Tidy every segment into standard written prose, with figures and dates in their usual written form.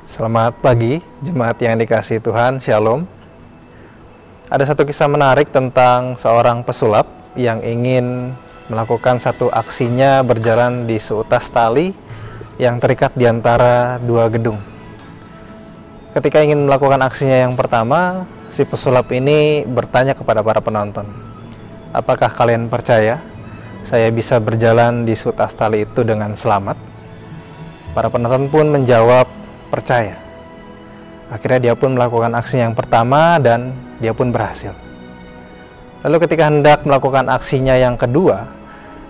Selamat pagi, jemaat yang dikasihi Tuhan, Shalom. Ada satu kisah menarik tentang seorang pesulap yang ingin melakukan satu aksinya berjalan di seutas tali yang terikat di antara dua gedung. Ketika ingin melakukan aksinya yang pertama, si pesulap ini bertanya kepada para penonton, "Apakah kalian percaya saya bisa berjalan di seutas tali itu dengan selamat?" Para penonton pun menjawab percaya. Akhirnya dia pun melakukan aksi yang pertama dan dia pun berhasil. Lalu ketika hendak melakukan aksinya yang kedua,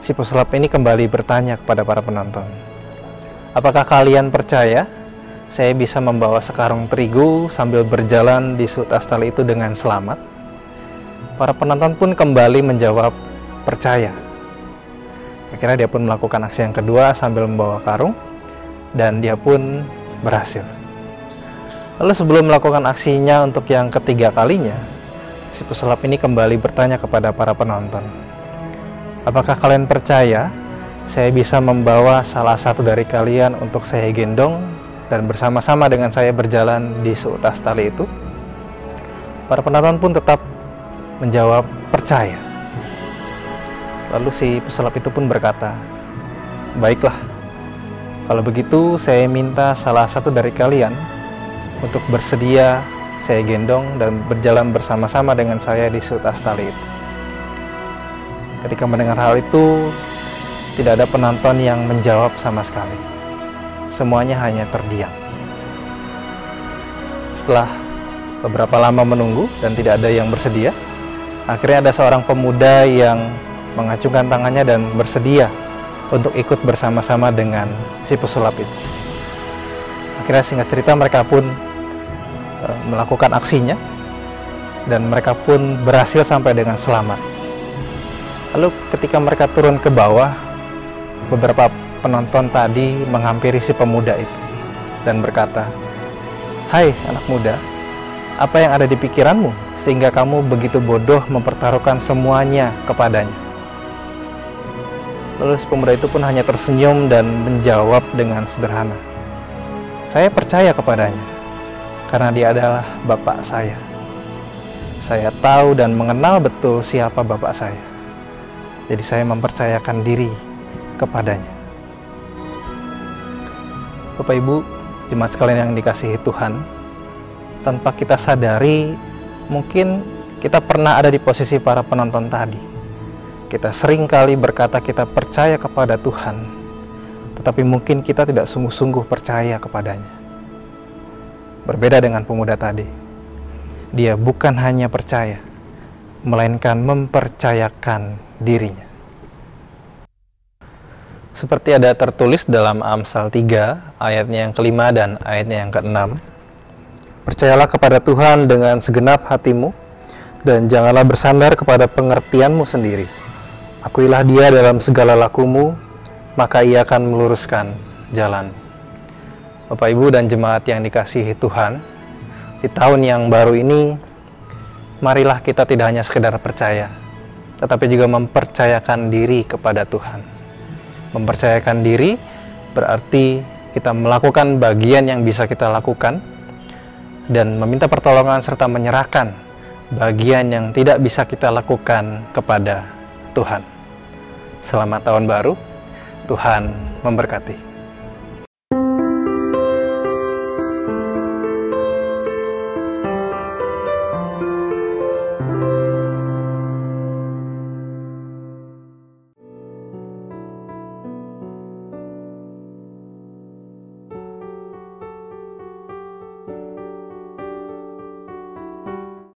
si pesulap ini kembali bertanya kepada para penonton, "Apakah kalian percaya saya bisa membawa sekarung terigu sambil berjalan di seutas tali itu dengan selamat?" Para penonton pun kembali menjawab percaya. Akhirnya dia pun melakukan aksi yang kedua sambil membawa karung dan dia pun berhasil. Lalu sebelum melakukan aksinya untuk yang ketiga kalinya, si pesulap ini kembali bertanya kepada para penonton, "Apakah kalian percaya saya bisa membawa salah satu dari kalian untuk saya gendong dan bersama-sama dengan saya berjalan di seutas tali itu?" Para penonton pun tetap menjawab percaya. Lalu si pesulap itu pun berkata, "Baiklah, kalau begitu saya minta salah satu dari kalian untuk bersedia saya gendong dan berjalan bersama-sama dengan saya di seutas tali itu." Ketika mendengar hal itu, tidak ada penonton yang menjawab sama sekali. Semuanya hanya terdiam. Setelah beberapa lama menunggu dan tidak ada yang bersedia, akhirnya ada seorang pemuda yang mengacungkan tangannya dan bersedia untuk ikut bersama-sama dengan si pesulap itu. Akhirnya singkat cerita mereka pun melakukan aksinya dan mereka pun berhasil sampai dengan selamat. Lalu ketika mereka turun ke bawah, beberapa penonton tadi menghampiri si pemuda itu dan berkata, "Hai anak muda, apa yang ada di pikiranmu sehingga kamu begitu bodoh mempertaruhkan semuanya kepadanya?" Lalu si pemuda itu pun hanya tersenyum dan menjawab dengan sederhana, "Saya percaya kepadanya, karena dia adalah Bapak saya. Saya tahu dan mengenal betul siapa Bapak saya. Jadi saya mempercayakan diri kepadanya." Bapak Ibu, jemaat sekalian yang dikasihi Tuhan, tanpa kita sadari, mungkin kita pernah ada di posisi para penonton tadi. Kita sering kali berkata kita percaya kepada Tuhan, tetapi mungkin kita tidak sungguh-sungguh percaya kepadanya. Berbeda dengan pemuda tadi, dia bukan hanya percaya, melainkan mempercayakan dirinya. Seperti ada tertulis dalam Amsal 3, ayatnya yang kelima dan ayatnya yang keenam, "Percayalah kepada Tuhan dengan segenap hatimu, dan janganlah bersandar kepada pengertianmu sendiri. Akuilah Dia dalam segala lakumu, maka Ia akan meluruskan jalan." Bapak, Ibu, dan jemaat yang dikasihi Tuhan, di tahun yang baru ini, marilah kita tidak hanya sekedar percaya, tetapi juga mempercayakan diri kepada Tuhan. Mempercayakan diri berarti kita melakukan bagian yang bisa kita lakukan dan meminta pertolongan serta menyerahkan bagian yang tidak bisa kita lakukan kepada Tuhan. Selamat tahun baru, Tuhan memberkati.